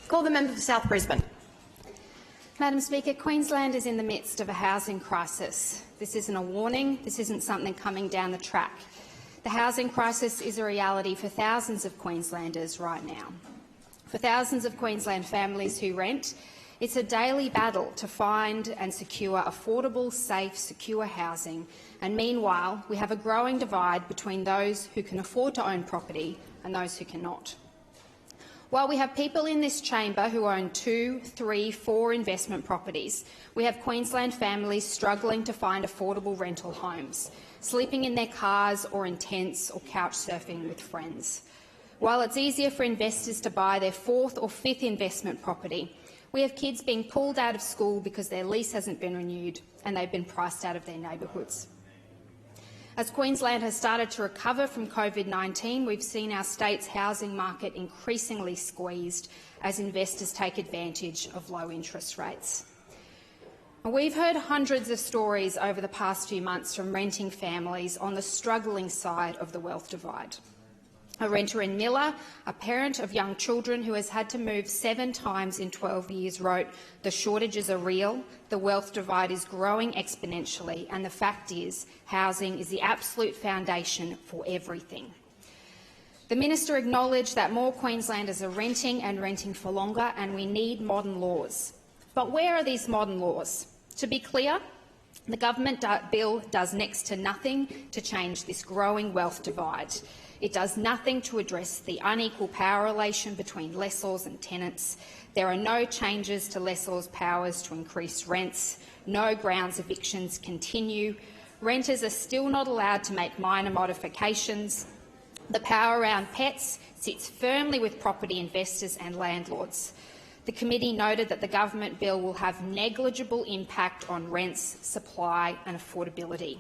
Call the member for South Brisbane. Madam Speaker, Queensland is in the midst of a housing crisis. This isn't a warning. This isn't something coming down the track. The housing crisis is a reality for thousands of Queenslanders right now. For thousands of Queensland families who rent, it's a daily battle to find and secure affordable, safe, secure housing, and meanwhile we have a growing divide between those who can afford to own property and those who cannot. While we have people in this chamber who own 2, 3, 4 investment properties, we have Queensland families struggling to find affordable rental homes, sleeping in their cars or in tents or couch surfing with friends. While it's easier for investors to buy their 4th or 5th investment property, we have kids being pulled out of school because their lease hasn't been renewed and they've been priced out of their neighbourhoods. As Queensland has started to recover from COVID-19, we've seen our state's housing market increasingly squeezed as investors take advantage of low interest rates. We've heard hundreds of stories over the past few months from renting families on the struggling side of the wealth divide. A renter in Miller, a parent of young children who has had to move 7 times in 12 years, wrote, "The shortages are real, the wealth divide is growing exponentially, and the fact is housing is the absolute foundation for everything." The minister acknowledged that more Queenslanders are renting and renting for longer, and we need modern laws. But where are these modern laws? To be clear, the government bill does next to nothing to change this growing wealth divide. It does nothing to address the unequal power relation between lessors and tenants. There are no changes to lessors' powers to increase rents. No grounds evictions continue. Renters are still not allowed to make minor modifications. The power around pets sits firmly with property investors and landlords. The committee noted that the government bill will have negligible impact on rents, supply and affordability.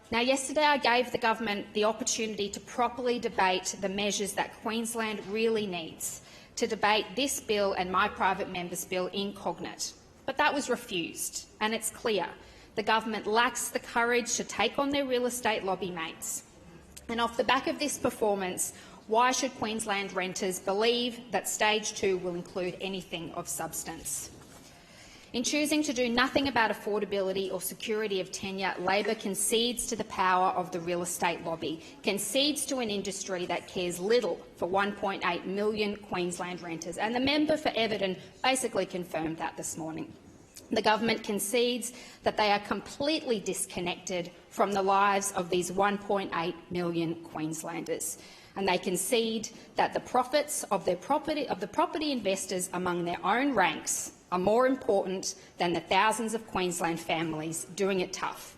Now, yesterday I gave the government the opportunity to properly debate the measures that Queensland really needs, to debate this bill and my private member's bill in cognate. But that was refused, and it's clear the government lacks the courage to take on their real estate lobby mates. And off the back of this performance, why should Queensland renters believe that Stage 2 will include anything of substance? In choosing to do nothing about affordability or security of tenure, Labor concedes to the power of the real estate lobby, concedes to an industry that cares little for 1.8 million Queensland renters, and the member for Everton basically confirmed that this morning. The government concedes that they are completely disconnected from the lives of these 1.8 million Queenslanders, and they concede that the profits of the property investors among their own ranks are more important than the thousands of Queensland families doing it tough.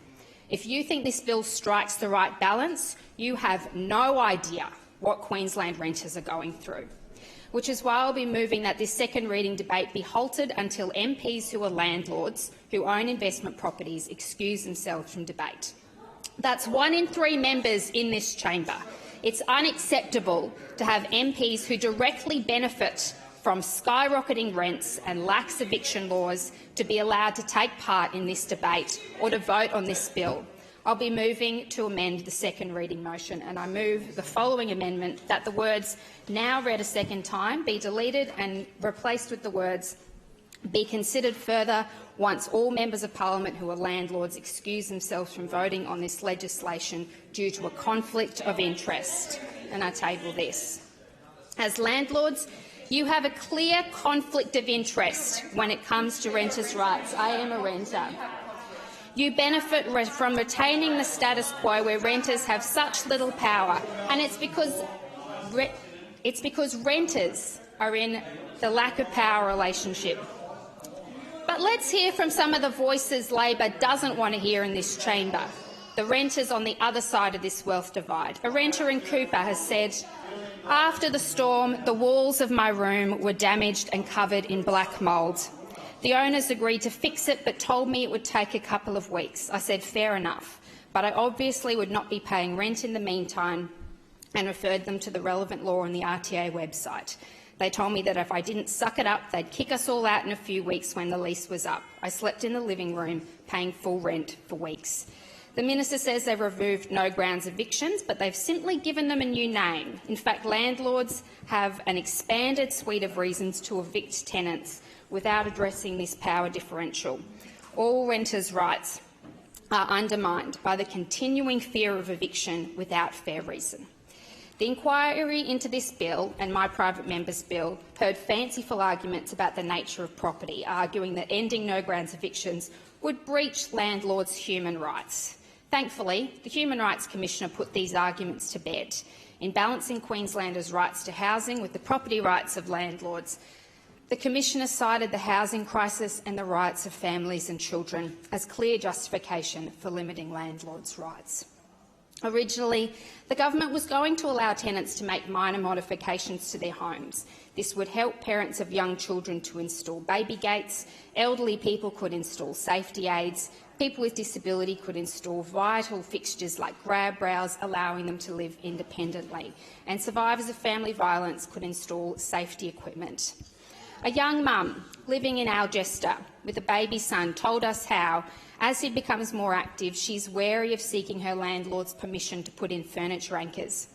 If you think this bill strikes the right balance, you have no idea what Queensland renters are going through, which is why I'll be moving that this second reading debate be halted until MPs who are landlords, who own investment properties, excuse themselves from debate. That's 1 in 3 members in this chamber. It's unacceptable to have MPs who directly benefit from skyrocketing rents and lax eviction laws to be allowed to take part in this debate or to vote on this bill. I'll be moving to amend the second reading motion, and I move the following amendment: that the words "now read a second time" be deleted and replaced with the words "be considered further once all members of parliament who are landlords excuse themselves from voting on this legislation due to a conflict of interest." And I table this. As landlords, you have a clear conflict of interest when it comes to renters' rights. I am a renter. You benefit from retaining the status quo where renters have such little power, and it's because renters are in the lack of power relationship. But let's hear from some of the voices Labor doesn't want to hear in this chamber, the renters on the other side of this wealth divide. A renter in Cooper has said, "After the storm, the walls of my room were damaged and covered in black mould. The owners agreed to fix it but told me it would take a couple of weeks. I said fair enough, but I obviously would not be paying rent in the meantime and referred them to the relevant law on the RTA website. They told me that if I didn't suck it up, they'd kick us all out in a few weeks when the lease was up. I slept in the living room, paying full rent for weeks. The minister says they've removed no grounds evictions, but they've simply given them a new name. In fact, landlords have an expanded suite of reasons to evict tenants without addressing this power differential. All renters' rights are undermined by the continuing fear of eviction without fair reason. The inquiry into this bill and my private member's bill heard fanciful arguments about the nature of property, arguing that ending no grounds evictions would breach landlords' human rights. Thankfully, the Human Rights Commissioner put these arguments to bed. In balancing Queenslanders' rights to housing with the property rights of landlords, the Commissioner cited the housing crisis and the rights of families and children as clear justification for limiting landlords' rights. Originally, the government was going to allow tenants to make minor modifications to their homes. This would help parents of young children to install baby gates, elderly people could install safety aids, people with disability could install vital fixtures like grab rails, allowing them to live independently, and survivors of family violence could install safety equipment. A young mum living in Algesta with a baby son told us how, as he becomes more active, she's wary of seeking her landlord's permission to put in furniture anchors.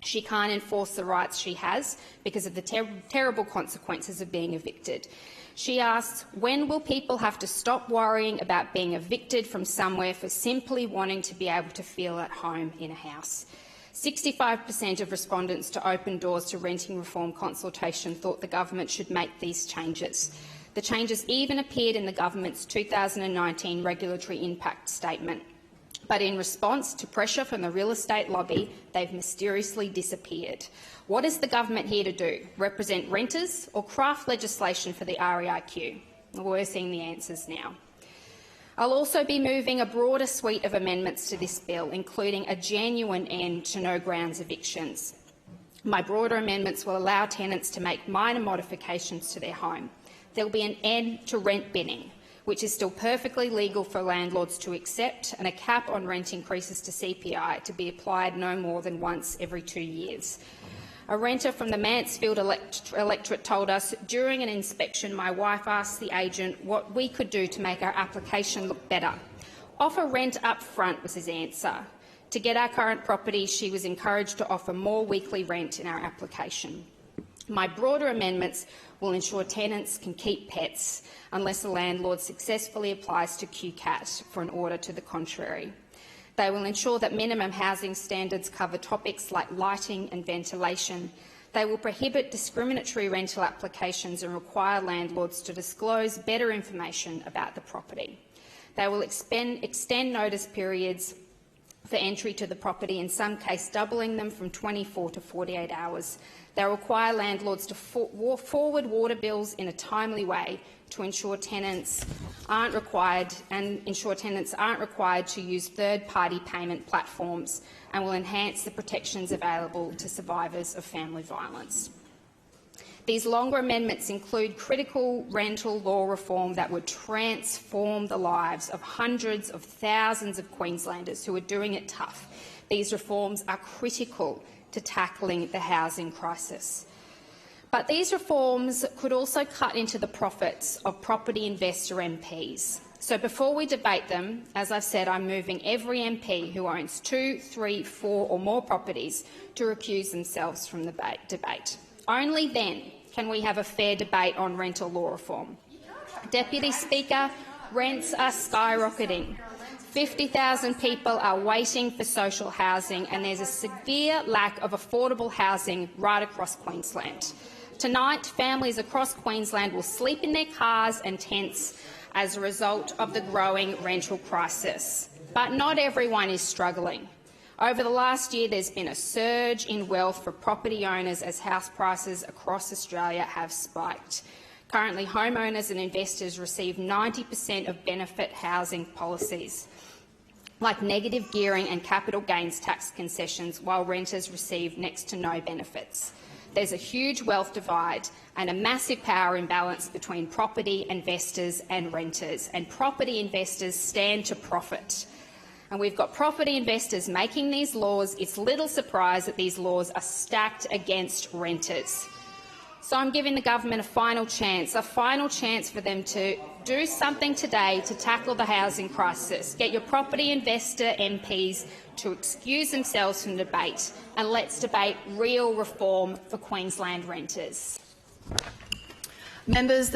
She can't enforce the rights she has because of the terrible consequences of being evicted. She asks, when will people have to stop worrying about being evicted from somewhere for simply wanting to be able to feel at home in a house? 65% of respondents to Open Doors to Renting Reform consultation thought the government should make these changes. The changes even appeared in the government's 2019 regulatory impact statement. But in response to pressure from the real estate lobby, they've mysteriously disappeared. What is the government here to do? Represent renters or craft legislation for the REIQ? Well, we're seeing the answers now. I'll also be moving a broader suite of amendments to this bill, including a genuine end to no grounds evictions. My broader amendments will allow tenants to make minor modifications to their home. There will be an end to rent binning, which is still perfectly legal for landlords to accept, and a cap on rent increases to CPI to be applied no more than once every 2 years. A renter from the Mansfield electorate told us, during an inspection, my wife asked the agent what we could do to make our application look better. Offer rent up front was his answer. To get our current property, she was encouraged to offer more weekly rent in our application. My broader amendments will ensure tenants can keep pets unless the landlord successfully applies to QCAT for an order to the contrary. They will ensure that minimum housing standards cover topics like lighting and ventilation. They will prohibit discriminatory rental applications and require landlords to disclose better information about the property. They will extend notice periods for entry to the property, in some cases doubling them from 24 to 48 hours. They require landlords to forward water bills in a timely way to ensure tenants aren't required to use third-party payment platforms, and will enhance the protections available to survivors of family violence. These longer amendments include critical rental law reform that would transform the lives of hundreds of thousands of Queenslanders who are doing it tough. These reforms are critical to tackling the housing crisis. But these reforms could also cut into the profits of property investor MPs. So before we debate them, as I've said, I'm moving every MP who owns 2, 3, 4 or more properties to recuse themselves from the debate. Only then can we have a fair debate on rental law reform. Deputy Speaker, rents are skyrocketing. 50,000 people are waiting for social housing, and there's a severe lack of affordable housing right across Queensland. Tonight, families across Queensland will sleep in their cars and tents as a result of the growing rental crisis. But not everyone is struggling. Over the last year, there's been a surge in wealth for property owners as house prices across Australia have spiked. Currently, homeowners and investors receive 90% of benefit housing policies, like negative gearing and capital gains tax concessions, while renters receive next to no benefits. There's a huge wealth divide and a massive power imbalance between property investors and renters, and property investors stand to profit. And we've got property investors making these laws. It's little surprise that these laws are stacked against renters. So I'm giving the government a final chance for them to do something today to tackle the housing crisis. Get your property investor MPs to excuse themselves from debate, and let's debate real reform for Queensland renters. Members,